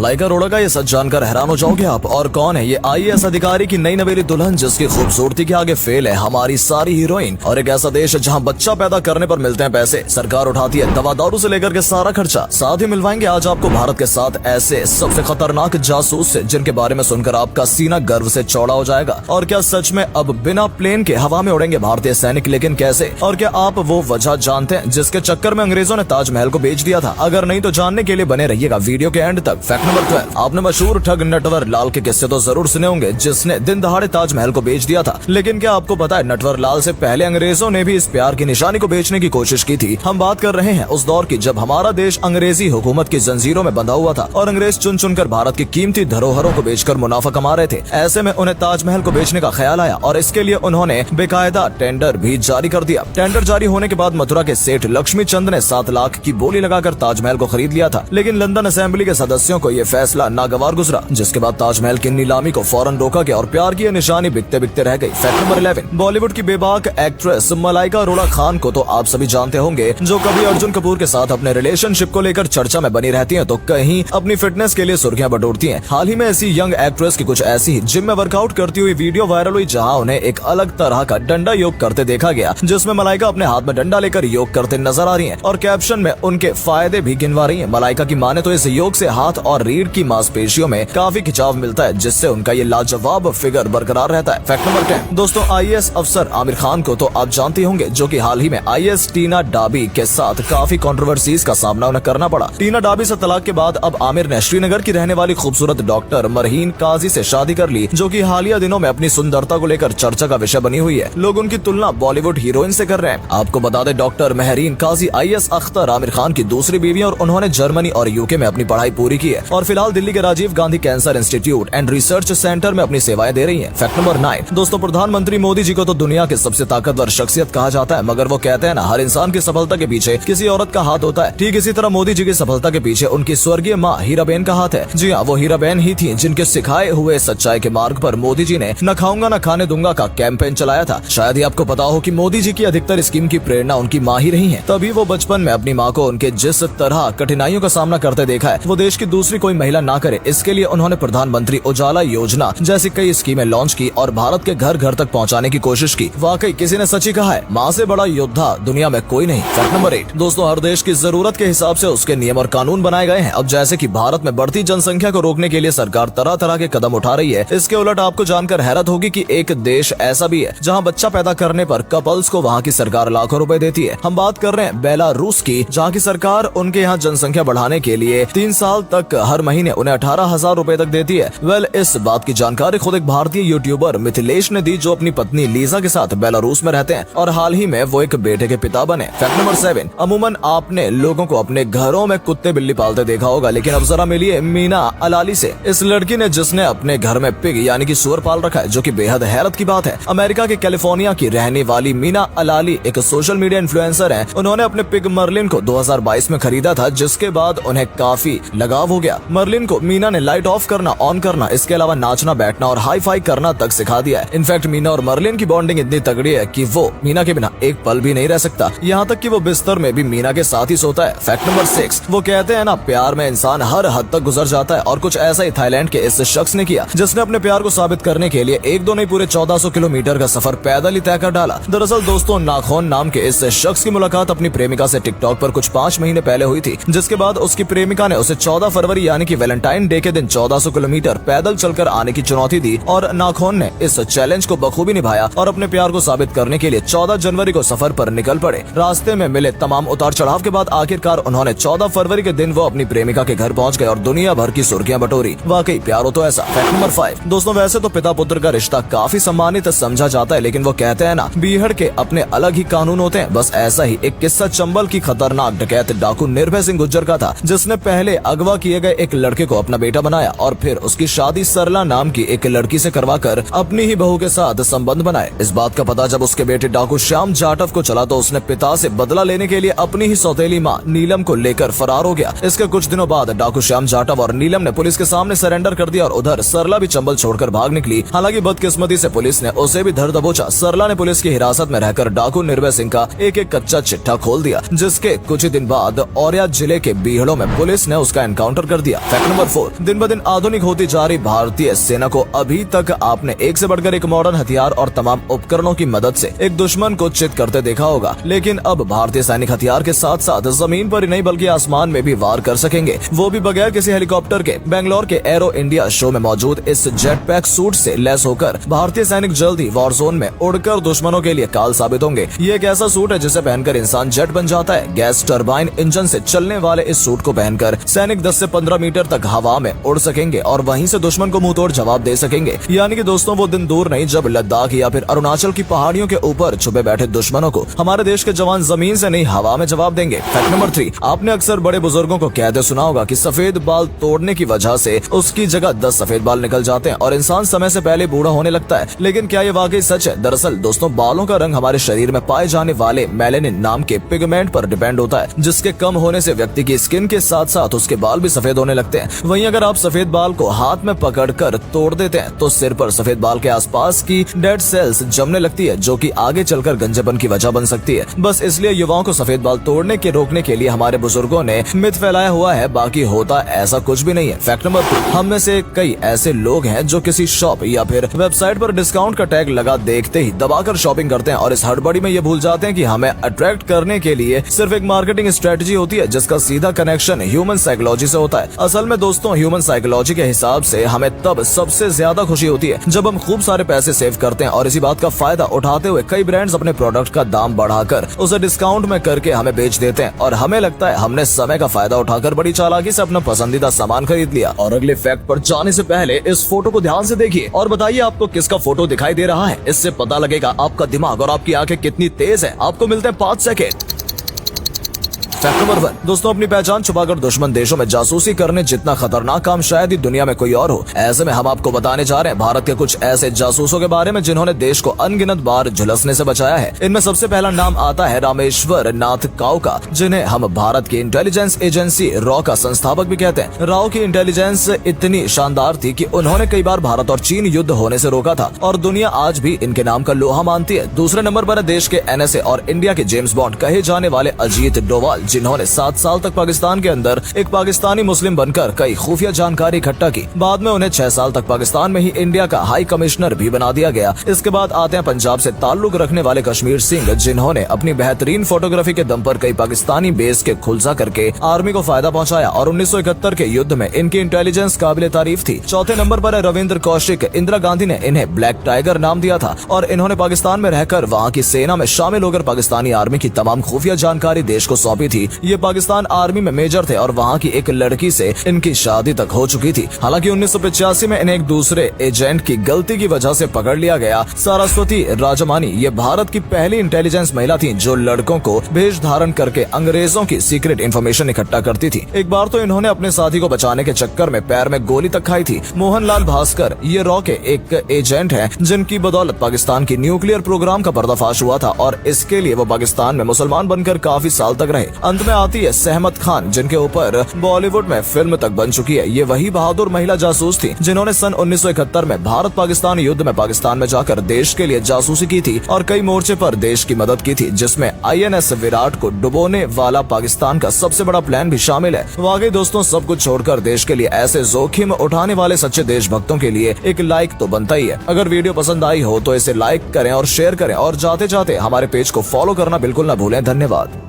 मलाइका अरोड़ा का ये सच जानकर हैरान हो जाओगे आप। और कौन है ये आईएएस अधिकारी की नई नवेली दुल्हन जिसकी खूबसूरती के आगे फेल है हमारी सारी हीरोइन। और एक ऐसा देश जहां बच्चा पैदा करने पर मिलते हैं पैसे, सरकार उठाती है दवा दारू से लेकर के सारा खर्चा। साथ ही मिलवाएंगे आज आपको भारत के साथ ऐसे सबसे खतरनाक जासूस से जिनके बारे में सुनकर आपका सीना गर्व से चौड़ा हो जाएगा। और क्या सच में अब बिना प्लेन के हवा में उड़ेंगे भारतीय सैनिक, लेकिन कैसे? और क्या आप वो वजह जानते हैं जिसके चक्कर में अंग्रेजों ने ताजमहल को बेच दिया था? अगर नहीं तो जानने के लिए बने रहिएगा वीडियो के एंड तक। फैक्ट नंबर 12, आपने मशहूर ठग नटवर लाल के किस्से तो जरूर सुने होंगे जिसने दिन दहाड़े ताजमहल को बेच दिया था। लेकिन क्या आपको पता है नटवर लाल से पहले अंग्रेजों ने भी इस प्यार की निशानी को बेचने की कोशिश की थी। हम बात कर रहे हैं उस दौर की जब हमारा देश अंग्रेजी हुकूमत की जंजीरों में बंधा हुआ था और अंग्रेज चुन चुनकर भारत की कीमती धरोहरों को बेचकर मुनाफा कमा रहे थे। ऐसे में उन्हें ताजमहल को बेचने का ख्याल आया और इसके लिए उन्होंने बेकायदा टेंडर भी जारी कर दिया। टेंडर जारी होने के बाद मथुरा के सेठ लक्ष्मी चंद ने 7 लाख की बोली लगाकर ताजमहल को खरीद लिया था। लेकिन लंदन असेंबली के सदस्यों को यह फैसला नागवार गुजरा, जिसके बाद ताजमहल की नीलामी को फौरन रोका गया और प्यार की निशानी बिकते बिकते रह गई। फैक्ट नंबर 11, बॉलीवुड की बेबाक एक्ट्रेस मलाइका अरोड़ा खान को तो आप सभी जानते होंगे, जो कभी अर्जुन कपूर के साथ अपने रिलेशनशिप को लेकर चर्चा में बनी रहती हैं तो कहीं अपनी फिटनेस के लिए सुर्खियां बटोरती हैं। हाल ही में ऐसी यंग एक्ट्रेस की कुछ ऐसी ही जिम में वर्कआउट करती हुई वीडियो वायरल हुई जहां उन्हें एक अलग तरह का डंडा योग करते देखा गया, जिसमें मलाइका अपने हाथ में डंडा लेकर योग करते नजर आ रही हैं और कैप्शन में उनके फायदे भी गिनवा रही हैं। मलाइका की माने तो इस योग से हाथ और रीढ़ की मांसपेशियों में काफी खिंचाव मिलता है, जिससे उनका ये लाजवाब फिगर बरकरार रहता है। फैक्ट नंबर 10, दोस्तों आईएएस अफसर आमिर खान को तो आप जानते होंगे, जो कि हाल ही में आईएएस टीना डाबी के साथ काफी कंट्रोवर्सीज का सामना उन्हें करना पड़ा। टीना डाबी से तलाक के बाद अब आमिर ने श्रीनगर की रहने वाली खूबसूरत डॉक्टर मरहीन काजी से शादी कर ली, जो कि हालिया दिनों में अपनी सुंदरता को लेकर चर्चा का विषय बनी हुई है। लोग उनकी तुलना बॉलीवुड हीरोइन से कर रहे हैं। आपको बता दें डॉक्टर महरीन काजी आईएएस अख्तर आमिर खान की दूसरी बीवी और उन्होंने जर्मनी और यूके में अपनी पढ़ाई पूरी की है और फिलहाल दिल्ली के Rajiv Gandhi cancer institute and research centre में अपनी सेवाएं दे रही हैं। फैक्ट नंबर 9, दोस्तों प्रधानमंत्री मोदी जी को तो दुनिया के सबसे ताकतवर शख्सियत कहा जाता है, मगर वो कहते हैं ना हर इंसान की सफलता के पीछे किसी औरत का हाथ होता है। ठीक इसी तरह मोदी जी की सफलता के पीछे उनकी स्वर्गीय माँ हीराबेन का हाथ है। जी हाँ, वो हीराबेन ही थी जिनके सिखाए हुए सच्चाई के मार्ग पर मोदी जी ने न खाऊंगा न खाने दूंगा का कैंपेन चलाया था। शायद ही आपको पता हो कि मोदी जी की अधिकतर स्कीम की प्रेरणा उनकी माँ ही रही है। तभी वो बचपन में अपनी माँ को उनके जिस तरह कठिनाइयों का सामना करते देखा है वो देश की दूसरी कोई महिला ना करे, इसके लिए उन्होंने प्रधानमंत्री उजाला योजना जैसी कई स्कीमें लॉन्च की और भारत के घर घर तक पहुँचाने की कोशिश की। वाकई किसी ने सच ही कहा है, माँ से बड़ा योद्धा दुनिया में कोई नहीं। फैक्ट नंबर 8, दोस्तों हर देश की जरूरत के हिसाब से उसके नियम और कानून बनाए गए हैं। अब जैसे कि भारत में बढ़ती जनसंख्या को रोकने के लिए सरकार तरह तरह के कदम उठा रही है, इसके उलट आपको जानकर हैरत होगी कि एक देश ऐसा भी है जहां बच्चा पैदा करने पर कपल्स को वहां की सरकार लाखों रुपए देती है। हम बात कर रहे हैं बेलारूस की, जहां की सरकार उनके यहाँ जनसंख्या बढ़ाने के लिए 3 साल तक हर महीने उन्हें 18,000 रुपए तक देती है। इस बात की जानकारी खुद एक भारतीय यूट्यूबर मिथिलेश ने दी, जो अपनी पत्नी लीजा के साथ बेलारूस में रहते हैं और हाल ही में वो एक बेटे के पिता बने। फैक्ट नंबर 7, अमूमन आपने लोगों को अपने घरों में कुत्ते बिल्ली पालते देखा होगा, लेकिन अब जरा मिलिए मीना अलाली से। इस लड़की ने जिसने अपने घर में पिग यानी कि सुअर पाल रखा है, जो कि बेहद हैरत की बात है। अमेरिका के कैलिफोर्निया की रहने वाली मीना अलाली एक सोशल मीडिया इन्फ्लुएंसर है। उन्होंने अपने पिग मर्लिन को 2022 में खरीदा था, जिसके बाद उन्हें काफी लगाव हो गया। मर्लिन को मीना ने लाइट ऑफ करना, ऑन करना, इसके अलावा नाचना, बैठना और हाई फाई करना तक सिखा दिया है। इनफैक्ट मीना और मर्लिन की बॉन्डिंग इतनी तगड़ी है कि वो मीना के बिना एक पल भी नहीं रह सकता, यहाँ तक कि वो बिस्तर में भी मीना के साथ ही सोता है। फैक्ट नंबर 6, वो कहते हैं ना प्यार में इंसान हर हद तक गुजर जाता है और कुछ ऐसा ही थाईलैंड के इस शख्स ने किया, जिसने अपने प्यार को साबित करने के लिए 1-2 नहीं पूरे 1400 किलोमीटर का सफर पैदल ही तय कर डाला। दरअसल दोस्तों नाखोन नाम के इस शख्स की मुलाकात अपनी प्रेमिका से टिकटॉक पर कुछ 5 महीने पहले हुई थी, जिसके बाद उसकी प्रेमिका ने उसे 14 फरवरी यानी कि वैलेंटाइन डे के दिन 1400 किलोमीटर पैदल चलकर आने की चुनौती दी और नाखोन ने इस चैलेंज को बखूबी निभाया और अपने प्यार को साबित करने के लिए 14 जनवरी को सफर पर निकल पड़े। रास्ते में मिले तमाम उतार चढ़ाव के बाद आखिरकार उन्होंने 14 फरवरी के दिन वो अपनी प्रेमिका के घर पहुंच गए और दुनिया भर की सुर्खियां बटोरी। वाकई प्यार हो तो ऐसा। फैक्ट नंबर 5, दोस्तों वैसे तो पिता पुत्र का रिश्ता काफी सम्मानित समझा जाता है, लेकिन वो कहते हैं ना बीहड़ के अपने अलग ही कानून होते हैं। बस ऐसा ही एक किस्सा चंबल की खतरनाक डकैत डाकू निर्भय सिंह गुज्जर का था, जिसने पहले अगवा किए गए एक लड़के को अपना बेटा बनाया और फिर उसकी शादी सरला नाम की एक लड़की से करवाकर अपनी ही बहू के साथ संबंध बनाए। इस बात का पता जब उसके बेटे डाकू श्याम जाटव को चला तो उसने पिता से बदला लेने के लिए अपनी ही सौतेली माँ नीलम को लेकर फरार हो गया। इसके कुछ दिनों बाद डाकू श्याम जाटव और नीलम ने पुलिस के सामने सरेंडर कर दिया और उधर सरला भी चंबल छोड़कर भाग निकली। हालांकि बदकिस्मती से पुलिस ने उसे भी धर दबोचा। सरला ने पुलिस की हिरासत में रहकर डाकू निर्भय सिंह का एक एक कच्चा चिट्ठा खोल दिया, जिसके कुछ ही दिन बाद औरैया जिले के बीहड़ों में पुलिस ने उसका एनकाउंटर कर दिया। दिया। फैक्ट नंबर 4, दिन ब दिन आधुनिक होती जा रही भारतीय सेना को अभी तक आपने एक से बढ़कर एक मॉडर्न हथियार और तमाम उपकरणों की मदद से एक दुश्मन को चित करते देखा होगा, लेकिन अब भारतीय सैनिक हथियार के साथ साथ जमीन पर ही नहीं बल्कि आसमान में भी वार कर सकेंगे, वो भी बगैर किसी हेलीकॉप्टर के। बेंगलोर के एरो इंडिया शो में मौजूद इस जेट पैक सूट से लैस होकर भारतीय सैनिक जल्द ही वॉर जोन में उड़कर दुश्मनों के लिए काल साबित होंगे। ये एक ऐसा सूट है जिसे पहनकर इंसान जेट बन जाता है। गैस टरबाइन इंजन से चलने वाले इस सूट को पहनकर सैनिक 10 से 15 मीटर तक हवा में उड़ सकेंगे और वहीं से दुश्मन को मुंहतोड़ जवाब दे सकेंगे। यानी कि दोस्तों वो दिन दूर नहीं जब लद्दाख या फिर अरुणाचल की पहाड़ियों के ऊपर छुपे बैठे दुश्मनों को हमारे देश के जवान जमीन से नहीं हवा में जवाब देंगे। फैक्ट नंबर 3, आपने अक्सर बड़े बुजुर्गों को कहते सुना होगा कि सफेद बाल तोड़ने की वजह से उसकी जगह 10 सफेद बाल निकल जाते हैं और इंसान समय से पहले बूढ़ा होने लगता है। लेकिन क्या ये वाकई सच है? दरअसल दोस्तों, बालों का रंग हमारे शरीर में पाए जाने वाले मेलेनिन नाम के पिगमेंट पर डिपेंड होता है, जिसके कम होने से व्यक्ति की स्किन के साथ साथ उसके बाल भी सफेद होने लगते हैं। वहीं अगर आप सफेद बाल को हाथ में पकड़कर तोड़ देते हैं तो सिर पर सफेद बाल के आसपास की डेड सेल्स जमने लगती है, जो कि आगे चलकर गंजेपन की वजह बन सकती है। बस इसलिए युवाओं को सफेद बाल तोड़ने के रोकने के लिए हमारे बुजुर्गों ने मिथ फैलाया हुआ है, बाकी होता ऐसा कुछ भी नहीं है। फैक्ट नंबर 2, हम में से कई ऐसे लोग हैं जो किसी शॉप या फिर वेबसाइट पर डिस्काउंट का टैग लगा देखते ही दबाकर शॉपिंग करते हैं और इस हड़बड़ी में ये भूल जाते हैं कि हमें अट्रैक्ट करने के लिए सिर्फ एक मार्केटिंग स्ट्रेटजी होती है जिसका सीधा कनेक्शन ह्यूमन साइकोलॉजी से होता है। असल में दोस्तों, ह्यूमन साइकोलॉजी के हिसाब से हमें तब सबसे ज्यादा खुशी होती है जब हम खूब सारे पैसे सेव करते हैं और इसी बात का फायदा उठाते हुए कई ब्रांड्स अपने प्रोडक्ट का दाम बढ़ाकर उसे डिस्काउंट में करके हमें बेच देते हैं और हमें लगता है हमने समय का फायदा उठाकर बड़ी चालाकी से अपना पसंदीदा सामान खरीद लिया। और अगले फैक्ट पर जाने से पहले इस फोटो को ध्यान से देखिए और बताइए आपको किसका फोटो दिखाई दे रहा है। इससे पता लगेगा आपका दिमाग और आपकी आंखें कितनी तेज है। आपको मिलते हैं 5 सेकेंड। फैक्ट नंबर 1, दोस्तों, अपनी पहचान छुपाकर दुश्मन देशों में जासूसी करने जितना खतरनाक काम शायद ही दुनिया में कोई और हो। ऐसे में हम आपको बताने जा रहे हैं भारत के कुछ ऐसे जासूसों के बारे में जिन्होंने देश को अनगिनत बार झुलसने से बचाया है। इनमें सबसे पहला नाम आता है रामेश्वर नाथ काउ का, जिन्हें हम भारत की इंटेलिजेंस एजेंसी रॉ का संस्थापक भी कहते हैं। राव की इंटेलिजेंस इतनी शानदार थी कि उन्होंने कई बार भारत और चीन युद्ध होने से रोका था और दुनिया आज भी इनके नाम का लोहा मानती है। दूसरे नंबर पर है देश के NSA और इंडिया के जेम्स बॉन्ड कहे जाने वाले अजीत डोवाल, जिन्होंने 7 साल तक पाकिस्तान के अंदर एक पाकिस्तानी मुस्लिम बनकर कई खुफिया जानकारी इकट्ठा की। बाद में उन्हें 6 साल तक पाकिस्तान में ही इंडिया का हाई कमिश्नर भी बना दिया गया। इसके बाद आते हैं पंजाब से ताल्लुक रखने वाले कश्मीर सिंह, जिन्होंने अपनी बेहतरीन फोटोग्राफी के दम पर कई पाकिस्तानी बेस के खुलसा करके आर्मी को फायदा पहुंचाया और 1971 के युद्ध में इनकी इंटेलिजेंस काबिले तारीफ थी। चौथे नंबर पर है रविंद्र कौशिक। इंदिरा गांधी ने इन्हें ब्लैक टाइगर नाम दिया था और इन्होंने पाकिस्तान में रहकर वहाँ की सेना में शामिल होकर पाकिस्तानी आर्मी की तमाम खुफिया जानकारी देश को सौंपी थी। ये पाकिस्तान आर्मी में मेजर थे और वहाँ की एक लड़की से इनकी शादी तक हो चुकी थी। हालांकि 1985 में इन्हें एक दूसरे एजेंट की गलती की वजह से पकड़ लिया गया। सरस्वती राजमानी ये भारत की पहली इंटेलिजेंस महिला थी जो लड़कों को भेष धारण करके अंग्रेजों की सीक्रेट इंफॉर्मेशन इकट्ठा करती थी। एक बार तो इन्होंने अपने साथी को बचाने के चक्कर में पैर में गोली तक खाई थी। मोहनलाल भास्कर ये रॉ के एक एजेंट हैं जिनकी बदौलत पाकिस्तान की न्यूक्लियर प्रोग्राम का पर्दाफाश हुआ था और इसके लिए वो पाकिस्तान में मुसलमान बनकर काफी साल तक रहे। अंत में आती है सहमत खान, जिनके ऊपर बॉलीवुड में फिल्म तक बन चुकी है। ये वही बहादुर महिला जासूस थी जिन्होंने सन 1971 में भारत पाकिस्तान युद्ध में पाकिस्तान में जाकर देश के लिए जासूसी की थी और कई मोर्चे पर देश की मदद की थी, जिसमें INS विराट को डुबोने वाला पाकिस्तान का सबसे बड़ा प्लान भी शामिल है। वाकई दोस्तों, सब कुछ छोड़कर देश के लिए ऐसे जोखिम उठाने वाले सच्चे देशभक्तों के लिए एक लाइक तो बनता ही है। अगर वीडियो पसंद आई हो तो इसे लाइक करें और शेयर करें और जाते जाते हमारे पेज को फॉलो करना बिल्कुल न भूलें। धन्यवाद।